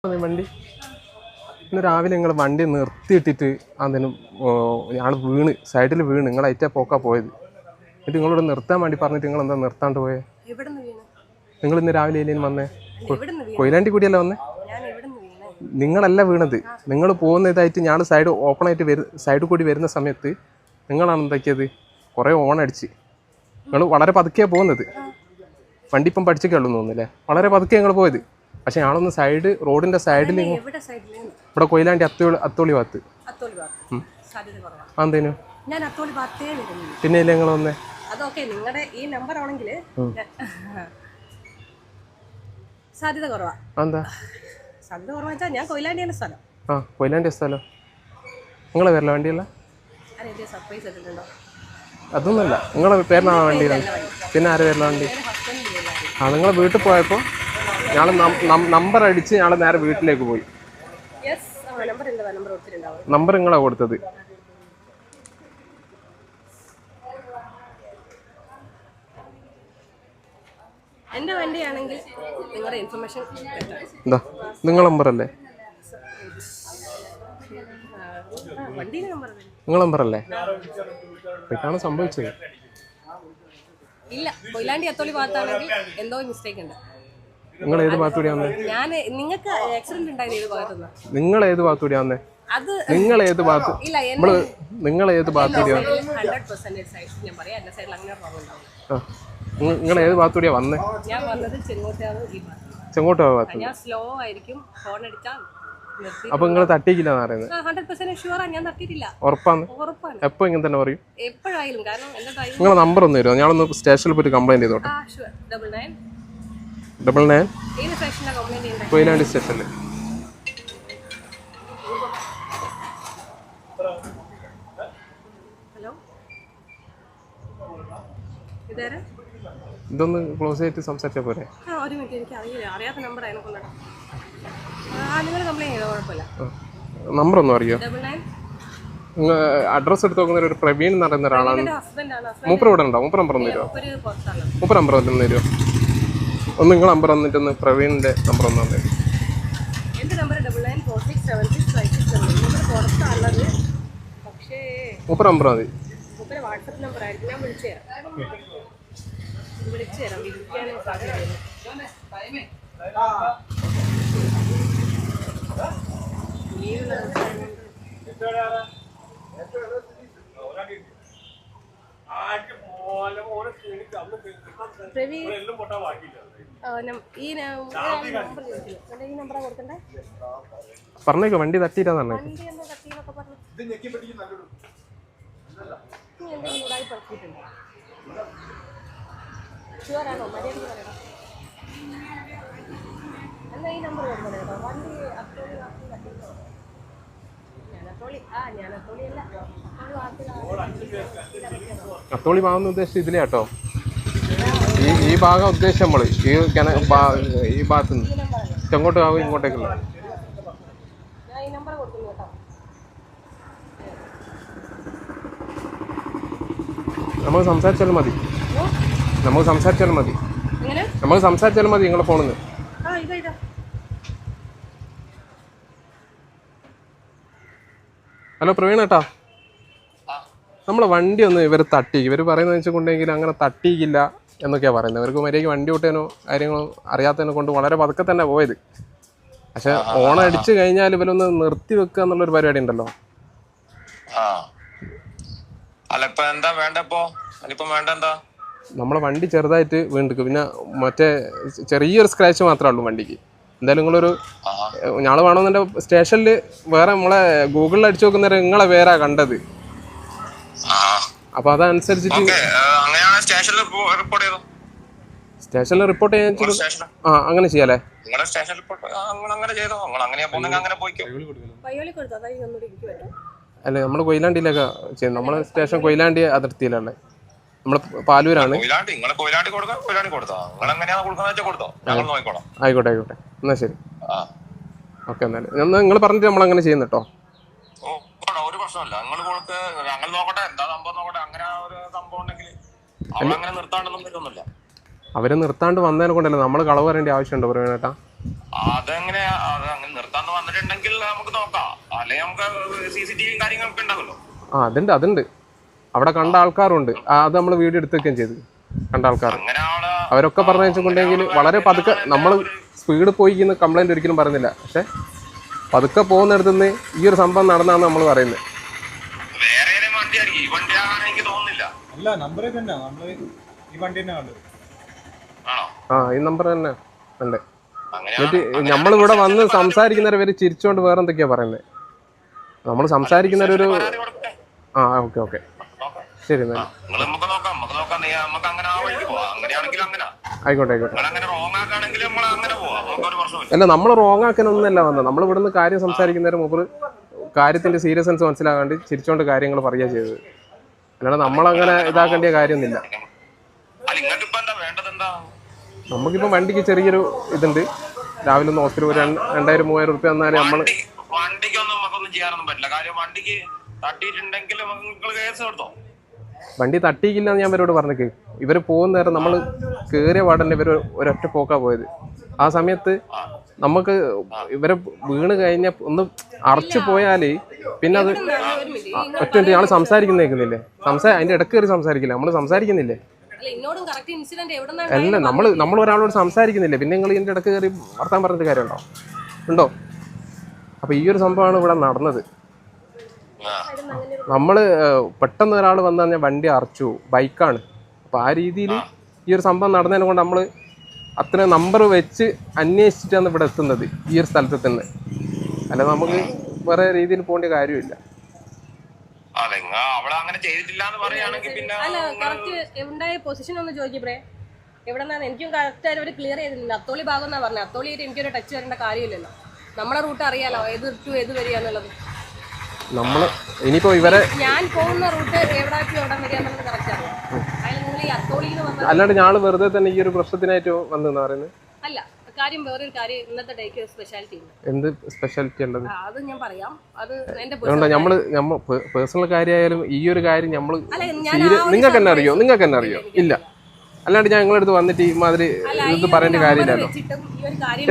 വണ്ടി ഇന്ന് രാവിലെ നിങ്ങൾ വണ്ടി നിർത്തിയിട്ടിട്ട് അതിന് ഞാൻ വീണ് സൈഡിൽ വീണ് നിങ്ങൾ അയറ്റാ പോക്കാ പോയത്. എന്നിട്ട് നിങ്ങളോട് നിർത്താൻ വേണ്ടി പറഞ്ഞിട്ട് നിങ്ങൾ എന്താ നിർത്താണ്ട് പോയത്? നിങ്ങൾ ഇന്ന് രാവിലെ ഏലിയൻ വന്നേ? കൊയിലാണ്ടി കൂടിയല്ല വന്നേ? നിങ്ങളല്ല വീണത്. നിങ്ങൾ പോകുന്നതായിട്ട് ഞാൻ സൈഡ് ഓപ്പൺ ആയിട്ട് സൈഡിൽ കൂടി വരുന്ന സമയത്ത് നിങ്ങളാണ് എന്താക്കിയത്? കുറേ ഓണടിച്ച് നിങ്ങൾ വളരെ പതുക്കെയാണ് പോകുന്നത്. വണ്ടി ഇപ്പം പഠിച്ചൊക്കെ ഉള്ളൂ തോന്നുന്നില്ലേ? വളരെ പതുക്കെ നിങ്ങൾ പോയത്. പക്ഷെ ഞാളൊന്ന് സൈഡ് റോഡിന്റെ സൈഡിൽ ഇവിടെ കൊയിലാണ്ടി അത്തോളി ഭാഗത്ത് എന്തേനു പിന്നെ നിങ്ങൾ വന്നേ? നിങ്ങളുടെ ഈ നമ്പർ ആണെങ്കിൽ സാധ്യത കുറവാ. എന്താ സാധ്യത കുറവാ വെച്ചാൽ ഞാൻ കൊയിലാണ്ടിയാണ് സ്ഥലം. കൊയിലാണ്ടി സ്ഥലം നിങ്ങളെ പേരില വണ്ടിയല്ല? സർപ്രൈസ് ഇട്ടിട്ടുണ്ടോ? അതൊന്നുമല്ല. നിങ്ങളെ പേരിലാണ് വണ്ടിയിലാണ്. പിന്നെ ആരെ പേരില വണ്ടി? നിങ്ങൾ വീട്ടിൽ പോയപ്പോൾ ഞങ്ങൾ നമ്പർ അടിച്ച് ഞങ്ങൾ നേരെ വീട്ടിലേക്ക് പോയി. നമ്പർ നിങ്ങളാ കൊടുത്തത്. എന്റെ വണ്ടിയാണെങ്കിൽ നിങ്ങളുടെ ഇൻഫർമേഷൻ എന്താ നിങ്ങൾ നമ്പറല്ലേ? നിങ്ങൾ നമ്പറല്ലേ? ഇതാണ് സംഭവിച്ചത്. ഇല്ല, കൊയിലാണ്ടി അത്തോളി ഭാഗത്താണെങ്കിൽ എന്തോ മിസ്റ്റേക്ക് ഉണ്ട്. നിങ്ങൾ ഏത് ഭാഗത്തൂടിയാ വന്നേ? ഞാൻ നിങ്ങൾക്ക് ആക്സിഡന്റ് ഉണ്ടായത് ഏത് ഭാഗത്തുനിന്ന്? നിങ്ങൾ ഏത് ഭാഗത്തൂടിയാ വന്നേ? അത് നിങ്ങൾ ഏത് ഭാഗത്ത്? നിങ്ങൾ ഏത് ഭാഗത്തൂടിയാ? 100% ഞാൻ പറയാം, എന്റെ സൈഡിൽ അങ്ങനെ പ്രോബ്ലം ഉണ്ടാവും. നിങ്ങൾ ഏത് ഭാഗത്തൂടിയാ വന്നേ? ഞാൻ വന്നത് ചെങ്ങോട്ടാണ്. ഈ ചെങ്ങോട്ടോ ഭാഗത്ത്. ഞാൻ സ്ലോ ആയിരിക്കും, ഹോൺ അടിച്ചാൽ. അപ്പൊ നിങ്ങൾ തട്ടിക്കില്ലെന്ന് പറയുന്നത്? 100% ഷുവറാ, ഞാൻ തട്ടിയിട്ടില്ല. ഉറപ്പാണ്? ഉറപ്പാണ്. എപ്പോ ഇങ്ങനെ തന്നെ പറയും? എപ്പോഴായാലും. കാരണം എന്റെ ഡ്രൈവർ. നിങ്ങളെ നമ്പർ ഒന്ന് തരുമോ? ഞാനൊന്ന് സ്റ്റേഷനിൽ പോയിട്ട് കംപ്ലൈന്റ് ചെയ്തോട്ടെ. 99 ഏത് സ്റ്റേഷനിലാണ് കംപ്ലൈന്റ് ചെയ്യുന്നത്? കൊയിലാണ്ടി സ്റ്റേഷനിൽ. ഹലോ, ഇതാരാ? ഇതൊന്ന് ക്ലോസ് ചെയ്തിട്ട് സംസാരിച്ചാൽ പോരെ? ഒരു മിനിറ്റ്, എനിക്ക് അറിയില്ല, അറിയാത്ത നമ്പർ അതിനെ കൊണ്ടാണ്. നിങ്ങൾ കംപ്ലൈന്റ് ചെയ്തോ, കുഴപ്പമില്ല. നമ്പർ ഒന്നും അറിയോ? 99 അഡ്രസ് എടുത്ത് നോക്കുന്ന ഒരു പ്രവീൺ എന്ന് പറയുന്ന ഒരാളാണ്. മൂപ്പർ ഇവിടെ ഉണ്ടോ? മൂപ്പർ നമ്പർ ഒന്ന് തരുമോ? മൂപ്പർ നമ്പർ ഒന്ന് തരുമോ? ഒന്ന് നിങ്ങൾ നമ്പർ വന്നിട്ടൊന്ന് പ്രവീണിന്റെ നമ്പർ ഒന്ന് തന്നെ. എന്റെ നമ്പർ 99467656. പുറത്താണുള്ളത്. പക്ഷേ മൂപ്പർ നമ്പർ മതി. മൂപ്പര് വാട്സപ്പ് നമ്പർ ആയിരിക്കും. ഞാൻ വിളിച്ചു തരാം. വിളിക്കാനും സാധ്യതയില്ല. പറഞ്ഞേക്കോ വണ്ടി തട്ടിയിട്ടാന്ന് പറഞ്ഞേ. അത്തോളി ഭാഗം ഉദ്ദേശിച്ച് ഇതിലെ കേട്ടോ. ഈ ഭാഗം ഉദ്ദേശിച്ച് നമ്മള് ഈ ഭാഗത്ത് നിന്ന് ചെങ്ങോട്ട് ആവും ഇങ്ങോട്ടേക്കുള്ള. നമുക്ക് സംസാരിച്ചാലും മതി. നമുക്ക് സംസാരിച്ചാലും മതി. നിങ്ങളെ ഫോണിന്ന്. ഹലോ പ്രവീൺ ഏട്ടാ, നമ്മളെ വണ്ടി ഒന്ന് ഇവർ തട്ടി. ഇവർ പറയുന്നത് വെച്ചിട്ടുണ്ടെങ്കിൽ അങ്ങനെ തട്ടിയില്ല എന്നൊക്കെയാണ് പറയുന്നത്. ഇവർക്ക് മര്യാദയ്ക്ക് വണ്ടി ഓട്ടാനോ കാര്യങ്ങളോ അറിയാത്തതിനെ കൊണ്ട് വളരെ പതുക്കെ തന്നെ പോയത്. പക്ഷെ ഓണം അടിച്ചു കഴിഞ്ഞാൽ ഇവരൊന്ന് നിർത്തി വെക്കുക എന്നുള്ളൊരു പരിപാടി ഉണ്ടല്ലോ. നമ്മളെ വണ്ടി ചെറുതായിട്ട് വീണ്ടിക്ക്. പിന്നെ മറ്റേ ചെറിയൊരു സ്ക്രാച്ച് മാത്രമേ ഉള്ളൂ വണ്ടിക്ക്. എന്തായാലും നിങ്ങളൊരു ഞാള് വേണമെന്നെ സ്റ്റേഷനിൽ വേറെ നമ്മളെ ഗൂഗിളിൽ അടിച്ചു നോക്കുന്നേരം നിങ്ങളെ പേരാ കണ്ടത്. അപ്പൊ അതനുസരിച്ചിട്ട് സ്റ്റേഷനിൽ റിപ്പോർട്ട് ചെയ്യാൻ അങ്ങനെ ചെയ്യാലേ? അല്ലെ നമ്മള് കൊയിലാണ്ടിയിലൊക്കെ ചെയ്യുന്നത്. നമ്മളെ സ്റ്റേഷൻ കൊയിലാണ്ടി അതിർത്തിയിലല്ലേ? നമ്മള് പാലൂരാണ്. ആയിക്കോട്ടെ എന്നാ ശരി. ഓക്കെ, എന്നാലും നിങ്ങൾ പറഞ്ഞിട്ട് നമ്മളങ്ങനെ ചെയ്യുന്ന കേട്ടോ. ഒരു പ്രശ്നമല്ല. ഞങ്ങൾ നോക്കട്ടെ, എന്താ സംഭവം നോക്കട്ടെ. അങ്ങനെ ഒരു സംഭവം ഉണ്ടെങ്കിൽ അവരങ്ങനെ നിർത്താണ്ടൊന്നും വരുന്നില്ല. അവരെ നിർത്താണ്ട് വന്നതിനെ കൊണ്ടല്ലേ നമ്മൾ കളവ് പറയേണ്ട ആവശ്യമുണ്ടോ പ്രവീണേട്ടാ? അതെങ്ങനെയാ? നമുക്ക് CCTV കാര്യങ്ങളൊക്കെ ഉണ്ടാവല്ലോ. ആ അതുണ്ട് അവിടെ കണ്ട ആൾക്കാരുണ്ട്. അത് നമ്മൾ വീഡിയോ എടുത്തേക്കുകയും ചെയ്തു. കണ്ട ആൾക്കാർ അങ്ങനെ ആള് അവരൊക്കെ പറഞ്ഞു വെച്ചിട്ടുണ്ടെങ്കിൽ വളരെ പതുക്കെ, നമ്മൾ സ്പീഡ് പോയിക്കുന്ന കംപ്ലൈൻറ്റ് ഒരിക്കലും പറയുന്നില്ല, പക്ഷെ പതുക്കെ പോകുന്നിടത്തു നിന്ന് ഈ ഒരു സംഭവം നടന്നാണ് നമ്മൾ പറയുന്നത്. വേറെ ഏതെങ്കിലും വണ്ടിയായിരിക്കും, ഈ വണ്ടിയാകാൻ എനിക്ക് തോന്നുന്നില്ല. അല്ല, നമ്പർ തന്നെ നമ്മള് ഈ വണ്ടി തന്നെ കണ്ടത്. ആണോ? ആ ഈ നമ്പർ തന്നെ ഉണ്ട്. അങ്ങനെയാണ്. എന്നിട്ട് നമ്മളിവിടെ വന്ന് സംസാരിക്കുന്നവരെ ചിരിച്ചുകൊണ്ട് വേറെ എന്തൊക്കെയാ പറയുന്നത്. നമ്മൾ സംസാരിക്കുന്നവരൊരു പരാതി കൊടുക്കട്ടെ. ആ ഓക്കെ ശരി എന്നാൽ നിങ്ങൾ നമുക്ക് നോക്കാം നമുക്ക് അങ്ങനെ ആ വഴിക്ക് പോവാം. അങ്ങനെയാണെങ്കിൽ അങ്ങനെ ആയിക്കോട്ടെ. നിങ്ങൾ അങ്ങനെ റോങ് ആക്കുകയാണെങ്കിൽ നമ്മൾ അങ്ങനെ പോവാം. നമുക്കൊരു പ്രശ്നമില്ല. അല്ല, നമ്മൾ റോങ് ആക്കാനൊന്നുമല്ല വന്നത്. നമ്മൾ ഇവിടുന്ന് കാര്യം സംസാരിക്കുന്നതിന് മുമ്പ് കാര്യത്തിന്റെ സീരിയസ്നെസ് മനസ്സിലാകാണ്ട് ചിരിച്ചോണ്ട് കാര്യങ്ങൾ പറയുക ചെയ്തത്. അല്ലാണ്ട് നമ്മളങ്ങനെ ഇതാക്കേണ്ട കാര്യമൊന്നുമില്ല. അല്ല, നിങ്ങൾക്ക് ഇപ്പൊ എന്താ വേണ്ടത്? എന്താ നമുക്കിപ്പോൾ വണ്ടിക്ക് ചെറിയൊരു ഇതുണ്ട്. രാവിലെ ഒന്ന് ഹോസ്പിറ്റൽ 2000-3000 റുപ്യ തന്നാലും നമ്മൾ വണ്ടിക്കൊന്നും നമുക്കൊന്നും ചെയ്യാനൊന്നും പറ്റില്ല. കാര്യം വണ്ടിക്ക് തട്ടിയിട്ടുണ്ടെങ്കിൽ നിങ്ങൾ കേസ് കൊടുത്തോ. വണ്ടി തട്ടിയില്ല എന്ന് ഞാൻ ഇവരോട് പറഞ്ഞേക്ക്. ഇവർ പോകുന്ന നേരം നമ്മൾ കയറിയ പാടന്നെ ഇവർ ഒരൊറ്റ പോക്കാ പോയത്. ആ സമയത്ത് നമുക്ക് ഇവരെ വീണ് കഴിഞ്ഞ ഒന്ന് അറച്ചു പോയാല് പിന്നെ അത് ഒറ്റ ഞങ്ങൾ സംസാരിക്കുന്നേക്കുന്നില്ലേ, അതിന്റെ ഇടക്ക് കയറി സംസാരിക്കില്ല, നമ്മൾ സംസാരിക്കുന്നില്ലേ. അല്ല, നമ്മൾ ഒരാളോട് സംസാരിക്കുന്നില്ലേ, പിന്നെ നിങ്ങൾ ഇതിന്റെ ഇടക്ക് കയറി വർത്താൻ പറഞ്ഞിട്ട് കാര്യമുണ്ടോ? ഉണ്ടോ? അപ്പൊ ഈ ഒരു സംഭവമാണ് ഇവിടെ നടന്നത്. നമ്മള് പെട്ടെന്ന് ഒരാൾ വന്നു കഴിഞ്ഞാൽ വണ്ടി അറച്ചു, ബൈക്കാണ്. അപ്പൊ ആ രീതിയിൽ ഈ ഒരു സംഭവം നടന്നതിനെ കൊണ്ട് നമ്മള് അത്ര നമ്പർ വെച്ച് അന്വേഷിച്ചിട്ടാണ് ഇവിടെ എത്തുന്നത്, ഈ ഒരു സ്ഥലത്ത് തന്നെ. അല്ല നമുക്ക് വേറെ രീതിയിൽ പോകേണ്ട കാര്യമില്ല. അവിടെ അങ്ങനെ ചെയ്തിട്ടില്ല എന്ന് പറയുകയാണെങ്കിൽ പിന്നെ അല്ല, കറക്റ്റ് ഉണ്ടായ പൊസിഷൻ ഒന്ന് ചോദിക്കേ. എവിടെന്നാണ് എനിക്കും കറക്റ്റ് ആയിട്ട് അവർ ക്ലിയർ ചെയ്തിട്ടുണ്ട്. അത്തോളി ഭാഗം എന്നാ പറഞ്ഞത്. അത്തോളിയായിട്ട് എനിക്കൊരു ടച്ച് വരേണ്ട കാര്യമില്ലല്ലോ. നമ്മളെ റൂട്ട് അറിയാലോ, ഏത് ടു ഏത് വരികയെന്നുള്ളത്. നമ്മള് ഇനിയിപ്പോ ഇവരെ ഞാൻ പോകുന്ന റൂട്ട് എവിടെ വരിക എന്നുള്ളത് കറക്റ്റ് അറിയാം. അതിൽ നിങ്ങൾ ഈ അത്തോളിന്ന് പറഞ്ഞത് അല്ലാണ്ട് ഞാള് വെറുതെ തന്നെ ഈ ഒരു പ്രശ്നത്തിനായിട്ട് വന്നെന്ന് പറയുന്നത് അല്ല. കാര്യം വേറൊരു കാര്യം, ഇന്നത്തെ ഡേക്ക് സ്പെഷ്യാലിറ്റി ഉണ്ട്. എന്ത് സ്പെഷ്യാലിറ്റി ഉള്ളത് അത് ഞാൻ പറയാം. അത് എന്റെ പേഴ്സണൽ കാര്യമായാലും ഈ ഒരു കാര്യം നമ്മള് ഞാൻ നിങ്ങൾക്ക് തന്നെ അറിയോ? ഇല്ല. അല്ലാണ്ട് ഞാൻ നിങ്ങളടുത്ത് വന്നിട്ട് ഈ മാതിരി ഇത് പറയേണ്ട കാര്യമില്ലല്ലോ.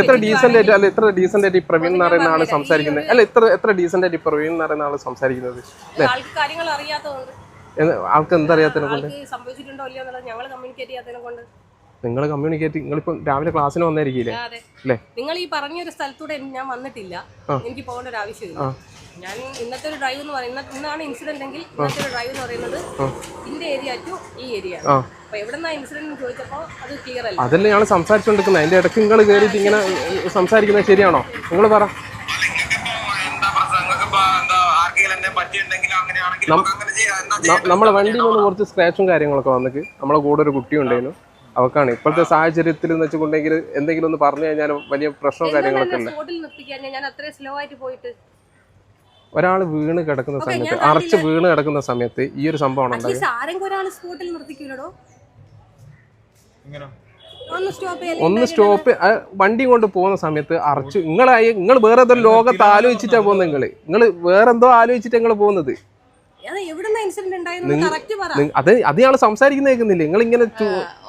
എത്ര ഡീസന്റ് ആയിട്ട് ഈ പ്രവീൺ എന്ന് പറയുന്ന ആള് സംസാരിക്കുന്നത്. അല്ല, എത്ര ഡീസന്റ് ആയിട്ട് ഈ പ്രവീൺ എന്ന് പറയുന്ന ആള് സംസാരിക്കുന്നത്. കാര്യങ്ങൾ അറിയാത്തതുകൊണ്ട്, ആൾക്ക് എന്തറിയാത്തതിനെ കൊണ്ട്, സംഭവിച്ചിട്ടുണ്ടോ ഇല്ലയോ എന്നുള്ളത് ഞങ്ങൾ കമ്മ്യൂണിക്കേറ്റ് ചെയ്യാത്തതിനെ കൊണ്ട്. നിങ്ങൾ കമ്മ്യൂണിക്കേറ്റ്, നിങ്ങളിപ്പം രാവിലെ ക്ലാസ്സിന് വന്നായിരിക്കില്ലേ? അല്ലേ? നിങ്ങൾ ഈ പറഞ്ഞൊരു സ്ഥലത്തൂടെ ഞാൻ വന്നിട്ടില്ല. എനിക്ക് പോകേണ്ട ഒരു ആവശ്യമില്ല. ഞാൻ ഇന്നത്തെ ഒരു ഡ്രൈവ് എന്ന് പറയുന്നത്, ഇന്നാണ് ഇൻസിഡന്റ് എങ്കിൽ ഇന്നത്തെ ഒരു ഡ്രൈവ് എന്ന് പറയുന്നത് ഇന്റെ ഏരിയ ടു ഈ ഏരിയ. അപ്പൊ എവിടെന്നാ ഇൻസിഡന്റ് ചോദിച്ചപ്പോ അത് ക്ലിയർ അല്ല. അതല്ലേ ഞങ്ങൾ സംസാരിച്ചുകൊണ്ടിരിക്കുന്നത്. അതിന്റെ ഇടയ്ക്ക് നിങ്ങൾ കയറിയിട്ട് ഇങ്ങനെ സംസാരിക്കുന്നത് ശരിയാണോ? നിങ്ങൾ പറ. നമ്മളെ വണ്ടിയിൽ നിന്ന് കുറച്ച് സ്ക്രാച്ചും കാര്യങ്ങളൊക്കെ വന്നിട്ട് നമ്മളെ കൂടെ ഒരു കുട്ടി ഉണ്ടായിരുന്നു. അവക്കാണ് ഇപ്പോഴത്തെ സാഹചര്യത്തിൽ എന്ന് വെച്ചിട്ടുണ്ടെങ്കിൽ എന്തെങ്കിലും ഒന്ന് പറഞ്ഞു കഴിഞ്ഞാൽ വലിയ പ്രശ്നവും കാര്യങ്ങളൊക്കെ ഉണ്ട്. ഒരാൾ വീണ് കിടക്കുന്ന സമയത്ത്, അറച്ച് വീണ് കിടക്കുന്ന സമയത്ത് ഈ ഒരു സംഭവം ഉണ്ടായത്. ഒന്ന് സ്റ്റോപ്പ് വണ്ടി കൊണ്ട് പോകുന്ന സമയത്ത് അറച്ചു. നിങ്ങൾ വേറെ ഏതോ ലോകത്ത് ആലോചിച്ചിട്ടാ പോകുന്നത്. നിങ്ങൾ വേറെ എന്തോ ആലോചിച്ചിട്ടാ നിങ്ങൾ പോകുന്നത്. അത് ഞങ്ങൾ സംസാരിക്കുന്ന കേൾക്കുന്നില്ല. നിങ്ങൾ ഇങ്ങനെ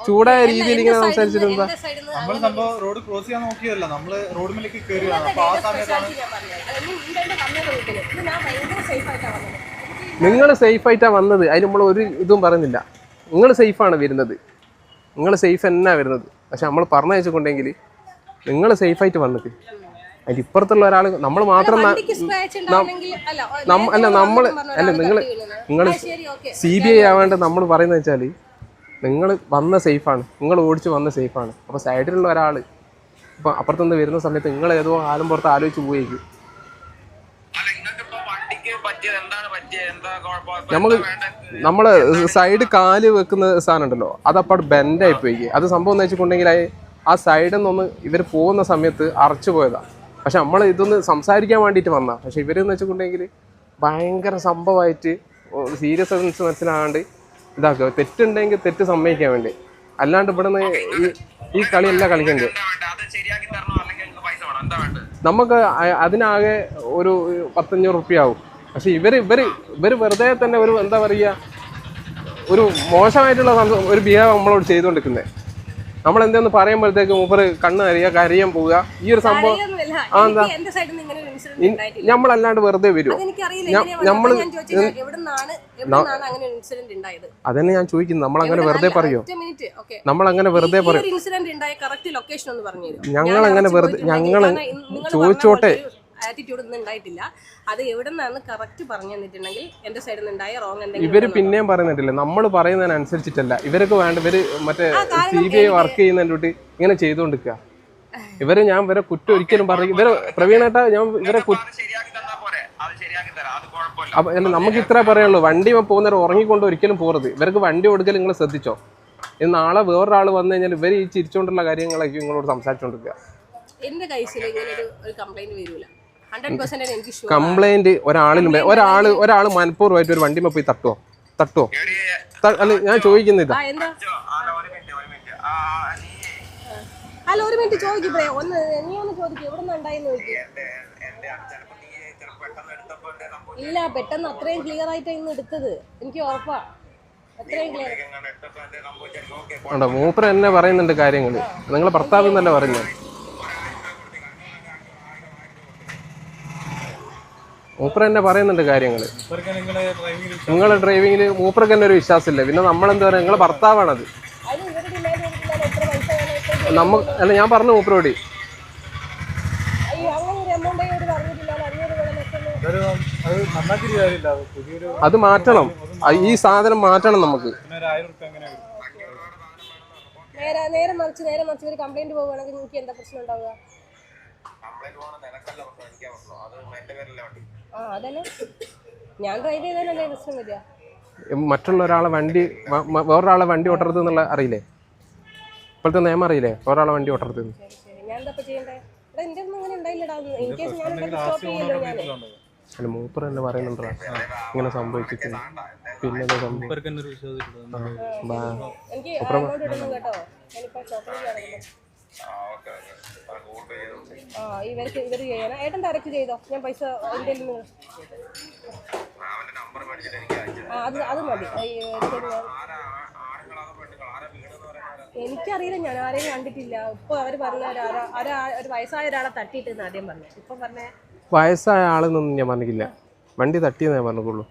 ചൂടായ രീതിയിൽ ഇങ്ങനെ സംസാരിച്ചിട്ടുണ്ടാ. റോഡ് ക്രോസ് ചെയ്യാൻ നോക്കിയതല്ല, നമ്മള് റോഡിലേക്ക് കയറിയാണ്. അപ്പൊ ആ സമയത്താണ് നിങ്ങൾ സേഫ് ആയിട്ടാ വന്നത്. അതിന് നമ്മൾ ഒരു ഇതും പറയുന്നില്ല. നിങ്ങൾ സേഫാണ് വരുന്നത്, നിങ്ങൾ സേഫ് എന്നാ വരുന്നത്. പക്ഷെ നമ്മൾ പറഞ്ഞു വെച്ചിട്ടുണ്ടെങ്കിൽ നിങ്ങൾ സേഫായിട്ട് വന്നിട്ട് അതിന്റെ ഇപ്പുറത്തുള്ള ഒരാൾ നമ്മൾ മാത്രം നിങ്ങൾ CBI ആവേണ്ട. നമ്മൾ പറയുന്നത് വെച്ചാൽ നിങ്ങൾ വന്ന സേഫാണ്, നിങ്ങൾ ഓടിച്ച് വന്ന സേഫാണ്. അപ്പോൾ സൈഡിലുള്ള ഒരാൾ ഇപ്പം അപ്പുറത്തുനിന്ന് വരുന്ന സമയത്ത് നിങ്ങൾ ഏതോ ആലും പുറത്ത് ആലോചിച്ച് പോയേക്കും. നമ്മള് സൈഡ് കാല് വെക്കുന്ന സാധനം ഉണ്ടല്ലോ, അതപ്പോൾ ബെൻഡായി പോയി. അത് സംഭവം എന്ന് വെച്ചിട്ടുണ്ടെങ്കിൽ ആ സൈഡിൽ നിന്നൊന്ന് ഇവർ പോകുന്ന സമയത്ത് അറച്ചു പോയതാണ്. പക്ഷെ നമ്മൾ ഇതൊന്ന് സംസാരിക്കാൻ വേണ്ടിയിട്ട് വന്ന. പക്ഷെ ഇവരെന്ന് വെച്ചിട്ടുണ്ടെങ്കിൽ ഭയങ്കര സംഭവമായിട്ട് സീരിയസ് മനസ്സിലാകാണ്ട് ഇതാക്കുക. തെറ്റുണ്ടെങ്കിൽ തെറ്റ് സമ്മതിക്കാൻ വേണ്ടി, അല്ലാണ്ട് ഇവിടെ നിന്ന് ഈ കളിയല്ല കളിക്കേണ്ടത്. നമുക്ക് അതിനാകെ ഒരു 1500 റുപ്യ ആവും. പക്ഷെ ഇവര് വെറുതെ തന്നെ ഒരു എന്താ പറയുക, ഒരു മോശമായിട്ടുള്ള ഒരു ബിഹേവ് നമ്മളോട് ചെയ്തുകൊണ്ടിരിക്കുന്നത്. നമ്മളെന്തെന്ന് പറയുമ്പോഴത്തേക്ക് മൂപ്പര് കണ്ണ് കരിയാൻ പോവുക. ഈ ഒരു സംഭവം അറിയൊന്നുമില്ല. എന്താ? എനിക്ക് എന്റെ സൈഡിൽ നിന്ന് ഇങ്ങനെ ഒരു ഇൻസിഡന്റ് ഉണ്ടായിട്ടില്ല. നമ്മളല്ലാണ്ട് വെറുതെ വരുമോ? അതെനിക്കറിയില്ല. ഞാൻ ചോദിച്ചത് എവിടുന്നാണ് അങ്ങനെ ഒരു ഇൻസിഡന്റ് ഉണ്ടായത്? അതന്നെ ഞാൻ ചോദിക്കുന്നത്. നമ്മളങ്ങനെ വെറുതെ പറയോ? നമ്മളങ്ങനെ വെറുതെ പറയും? ഇൻസിഡന്റ് ഉണ്ടായ കറക്റ്റ് ലൊക്കേഷൻ ഒന്ന് പറഞ്ഞു തരും. ഞങ്ങളങ്ങനെ വെറുതെ ചോദിച്ചോട്ടെ. ആറ്റിറ്റ്യൂഡ് ഒന്നും ഉണ്ടായിട്ടില്ല. അത് എവിടെ നിന്നാണ് കറക്റ്റ് പറഞ്ഞു തന്നിട്ടുണ്ടെങ്കിൽ എന്റെ സൈഡിൽ നിന്ന് ഉണ്ടായ റോങ് എന്തെങ്കിലും. ഇവര് പിന്നെയും പറയുന്നിട്ടില്ല, നമ്മൾ പറയുന്നതിനനുസരിച്ചിട്ടല്ല ഇവരൊക്കെ വേണ്ട. ഇവര് മറ്റേ CBI വർക്ക് ചെയ്യുന്നതിന്റെ കൂട്ടി ഇങ്ങനെ ചെയ്തുകൊണ്ടിരിക്കുക. ഇവരെ ഞാൻ ഇവരെ കുറ്റം ഒരിക്കലും പറയും. ഇവരെ പ്രവീണേട്ടാ, ഞാൻ ഇവരെ അല്ല, നമുക്ക് ഇത്ര പറയുള്ളൂ. വണ്ടി പോകുന്നവരെ ഉറങ്ങിക്കൊണ്ട് ഒരിക്കലും പോകരുത്. ഇവർക്ക് വണ്ടി കൊടുക്കൽ നിങ്ങൾ ശ്രദ്ധിച്ചോ. ഇത് നാളെ വേറൊരാൾ വന്നു കഴിഞ്ഞാൽ ഇവർ ഈ ചിരിച്ചുകൊണ്ടുള്ള കാര്യങ്ങളൊക്കെ നിങ്ങളോട് സംസാരിച്ചുകൊണ്ടിരിക്കുക. എന്റെ കൈസിൽ ഇങ്ങനെ ഒരു കംപ്ലൈന്റ് വരില്ല. 100% എനിക്ക് ഷുവർ. കംപ്ലൈന്റ് ഒരാള് മനഃപൂർവ്വമായിട്ട് ഒരു വണ്ടിമേ പോയി തട്ടുവോ? അല്ല, ഞാൻ ചോദിക്കുന്നത് അല്ല, ഒരു മിനിറ്റ് ചോദിക്കേ. നീ ഒന്ന് ചോദിക്കും എവിടെ നിന്ന് ഉണ്ടായെന്ന് ചോദിക്കും. ഇല്ല, പെട്ടെന്ന് അത്രയും ക്ലിയർ ആയിട്ട് ഇന്ന് എടുത്തത് എനിക്ക് ഉറപ്പാ. അത്രയും ക്ലിയർ. മൂപ്പർ എന്നെ പറയുന്നുണ്ട് കാര്യങ്ങൾ. നിങ്ങളെ ഭർത്താവ് എന്നല്ല പറയുന്നത്. മൂപ്പർ എന്നെ പറയുന്നുണ്ട് കാര്യങ്ങൾ. നിങ്ങളെ ഡ്രൈവിങ്ങിൽ മൂപ്പർക്ക് തന്നെ ഒരു വിശ്വാസമില്ല. പിന്നെ നമ്മളെന്താ പറയുക? നിങ്ങളെ ഭർത്താവാണത്. അല്ല, ഞാൻ പറഞ്ഞു മൂപ്പരോട് അത് മാറ്റണം. ഈ സാധനം മാറ്റണം നമുക്ക്. നേരെ മറിച്ച് ഒരു കംപ്ലൈന്റ് പോവുകയാണെങ്കിൽ നിങ്ങൾക്ക് എന്താ പ്രശ്നം ഉണ്ടാവുക? അതന്നെ ഞാൻ ഡ്രൈവ് ചെയ്താലല്ലേ പ്രശ്നം വരിക. മറ്റുള്ള വേറൊരാളെ വണ്ടി ഓട്ടരുത് എന്നുള്ള അറിയില്ലേ? ഇപ്പോഴത്തെ നിയമം അറിയില്ലേ? വേറൊരാളെ വണ്ടി ഓട്ടരുത്. ഞാൻ എന്താ ചെയ്യണ്ടേ? എന്റെ ഒന്നും അങ്ങനെ ഉണ്ടായില്ലടാ. ഇൻ കേസ് ഞാൻ സ്റ്റോപ്പ് ചെയ്യല്ലോ. അല്ല, മൂപ്പർ തന്നെ പറയുന്നുണ്ടോ ഇങ്ങനെ സംഭവിച്ചിട്ടുണ്ട്. പിന്നെ എനിക്ക് അങ്ങോട്ട് ഇടണം കേട്ടോ. ഞാനിപ്പോ ഷോപ്പിലേക്ക് ഇറങ്ങുന്നു. ഇവർ ചെയ്യണം. ഏട്ടൻ ഡയറക്റ്റ് ചെയ്തോ. ഞാൻ പൈസ എൻ്റെ അത് മതി. എനിക്കറിയില്ല, ഞാൻ ആരെയും കണ്ടിട്ടില്ല. ഇപ്പൊ അവര് പറഞ്ഞ ഒരു വയസ്സായ ഒരാളെ തട്ടിയിട്ടെന്ന് ആദ്യം പറഞ്ഞു. ഇപ്പൊ പറഞ്ഞ വയസ്സായ ആളെന്നൊന്നും ഞാൻ പറഞ്ഞില്ല. വണ്ടി തട്ടിയെന്ന് ഞാൻ പറഞ്ഞുള്ളൂ.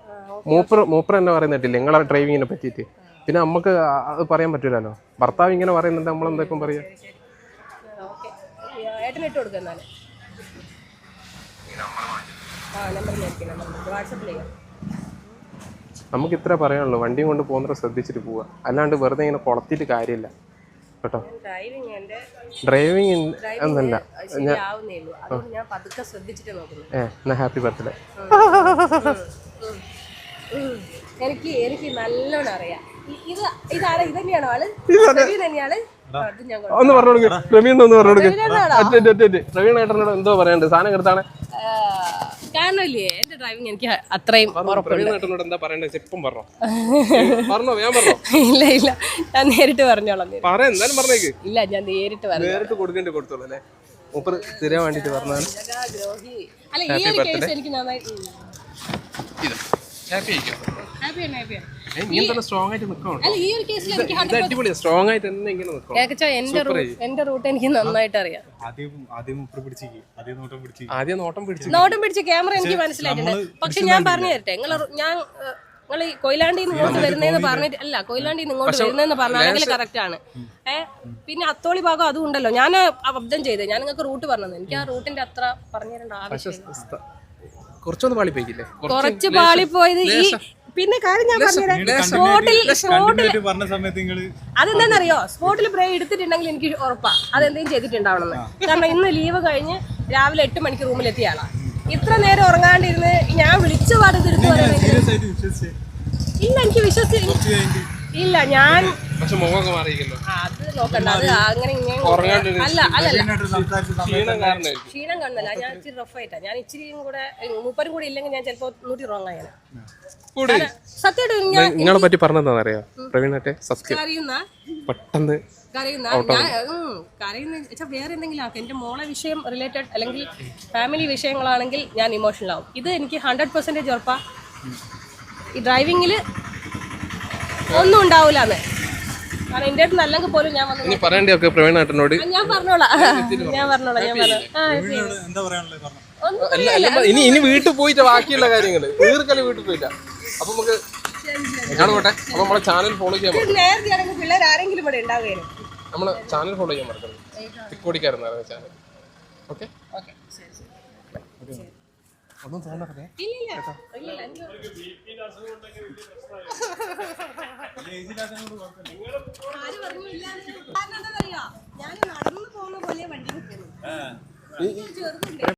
മൂപ്പർ എന്നെ പറയുന്നിട്ടില്ല നിങ്ങളെ ഡ്രൈവിങ്ങിനെ പറ്റിയിട്ട്. പിന്നെ നമുക്ക് അത് പറയാൻ പറ്റൂലല്ലോ. ഭർത്താവ് ഇങ്ങനെ പറയുന്നുണ്ട്, നമ്മളെന്തൊക്കെ പറയാ. ഏട്ടൻ ഇട്ട് കൊടുക്കുക എന്നാലും. നമുക്ക് ഇത്ര പറയാനുള്ളൂ. വണ്ടിയും കൊണ്ട് പോകുന്നവരെ ശ്രദ്ധിച്ചിട്ട് പോവുക. അല്ലാണ്ട് വെറുതെ ഇങ്ങനെ കുളത്തിയിട്ട് കാര്യമില്ല കേട്ടോ. ഡ്രൈവിംഗ് എന്നല്ല. എന്നാ ഹാപ്പി ബർത്ത്ഡേ. എനിക്ക് നല്ലോണം അറിയാം. ഇത് തന്നെയാണോ ആള്? തന്നെയാണ്. ഒന്ന് പറഞ്ഞു പ്രവീൺ ഒന്ന് പറഞ്ഞു പ്രവീൺ ഏട്ടനോട് എന്തോ പറയാണ്ട്. സാധനം എടുത്താണ് കാരണമില്ലേ എന്റെ ഡ്രൈവിംഗ് എനിക്ക് അത്രയും പ്രവീണേട്ടനോട് എന്താ പറയണ്ടേ? ഇപ്പം പറഞ്ഞോ ഞാൻ പറഞ്ഞോ? ഇല്ല ഞാൻ നേരിട്ട് പറഞ്ഞോളാം. എന്തായാലും പറഞ്ഞേക്ക്. ഇല്ല ഞാൻ നേരിട്ട് കൊടുക്കേണ്ടി കൊടുത്തോളൂ അല്ലേ? മൂപ്പർ തരാൻ വേണ്ടിട്ട് പറഞ്ഞാണ്. അല്ല, ഈ ഒരു കേസ് എനിക്ക് നന്നായി എന്റെ റൂട്ട് എനിക്ക് നന്നായിട്ട് അറിയാം. ആദ്യം നോട്ടം പിടിച്ച് ക്യാമറ എനിക്ക് മനസ്സിലായിട്ടുണ്ട്. പക്ഷെ ഞാൻ പറഞ്ഞു തരട്ടെ, നിങ്ങൾ കൊയിലാണ്ടി ഇങ്ങോട്ട് വരുന്നതെന്ന് പറഞ്ഞിട്ട് അല്ല, കൊയിലാണ്ടി ഇങ്ങോട്ട് വരുന്നതെന്ന് പറഞ്ഞാണെങ്കിൽ കറക്റ്റ് ആണ്. പിന്നെ അത്തോളി ഭാഗം അതും ഉണ്ടല്ലോ. ഞാൻ അബദ്ധം ചെയ്തത്. ഞാൻ നിങ്ങൾക്ക് റൂട്ട് പറഞ്ഞത്. എനിക്ക് ആ റൂട്ടിന്റെ അത്ര പറഞ്ഞു തരേണ്ട ആവശ്യമില്ല. കുറച്ച് പാളിപ്പോയത് ഈ പിന്നെ കാര്യം ഞാൻ പറഞ്ഞുതരാം. അതെന്താണെന്നറിയോ? സ്പോട്ടിൽ ബ്രേക്ക് എടുത്തിട്ടുണ്ടെങ്കിൽ എനിക്ക് ഉറപ്പാ അതെന്തെങ്കിലും ചെയ്തിട്ടുണ്ടാവണമെന്ന്. കാരണം ഇന്ന് ലീവ് കഴിഞ്ഞ് രാവിലെ 8 മണിക്ക് റൂമിലെത്തിയ ആളാ. ഇത്ര നേരം ഉറങ്ങാണ്ടിരുന്ന് ഞാൻ വിളിച്ചു പാടും തിരുത്തു പറയുന്നത്. ഇല്ല, എനിക്ക് ഇല്ല. ഞാൻ അത് നോക്കണ്ട. അത് അങ്ങനെ അല്ല ക്ഷീണം കാണുന്നില്ല. ഞാൻ ഇച്ചിരി റഫായിട്ടാ. ഞാൻ ഇച്ചിരിയും കൂടെ മൂപ്പരും കൂടെ ഇല്ലെങ്കിൽ ഞാൻ ചിലപ്പോ 100 റോങ് ആയാണ്. സത്യമായിട്ട് നിങ്ങളെ പറ്റി പറഞ്ഞറിയോ പ്രവീണേട്ടെ? പെട്ടെന്ന് കരയുന്ന വേറെ എന്തെങ്കിലും ആക്കും. എന്റെ മോളെ വിഷയം റിലേറ്റഡ് അല്ലെങ്കിൽ ഫാമിലി വിഷയങ്ങളാണെങ്കിൽ ഞാൻ ഇമോഷണൽ ആവും. ഇത് എനിക്ക് 100% ഉറപ്പാ. ഈ ഡ്രൈവിങ്ങിൽ ഒന്നും ഉണ്ടാവില്ലാന്ന്. കാരണം എൻ്റെ അടുത്ത് നല്ലെങ്കിൽ പോലും ഞാൻ വന്നു ഇനി പറയേണ്ടിയൊക്കെ പ്രവീണേട്ടനോട്. ഞാൻ പറഞ്ഞോളാം. എന്താ പറയാനുള്ളത് പറഞ്ഞു. ഇനി വീട്ടിൽ പോയിട്ട് ബാക്കിയുള്ള കാര്യങ്ങള് തീർക്കല് വീട്ടിൽ പോയില്ല. അപ്പൊ നമുക്ക് ഞാൻ പോട്ടെ. അപ്പൊ നമ്മളെ ചാനൽ ഫോളോ ചെയ്യാൻ നേരത്തെ ആണെങ്കിൽ പിള്ളേർ ആരെങ്കിലും ഇവിടെ ഉണ്ടാവുകയായിരുന്നു. നമ്മളെ ചാനൽ ഫോളോ ചെയ്യാൻ മറക്കരുത്. തിക്കോടിക്കാരുന്ന ചാനൽ. ഓക്കെ ഒന്നും തോന്നരുതേ. ഞാൻ നടന്നു പോകുന്ന പോലെ വണ്ടി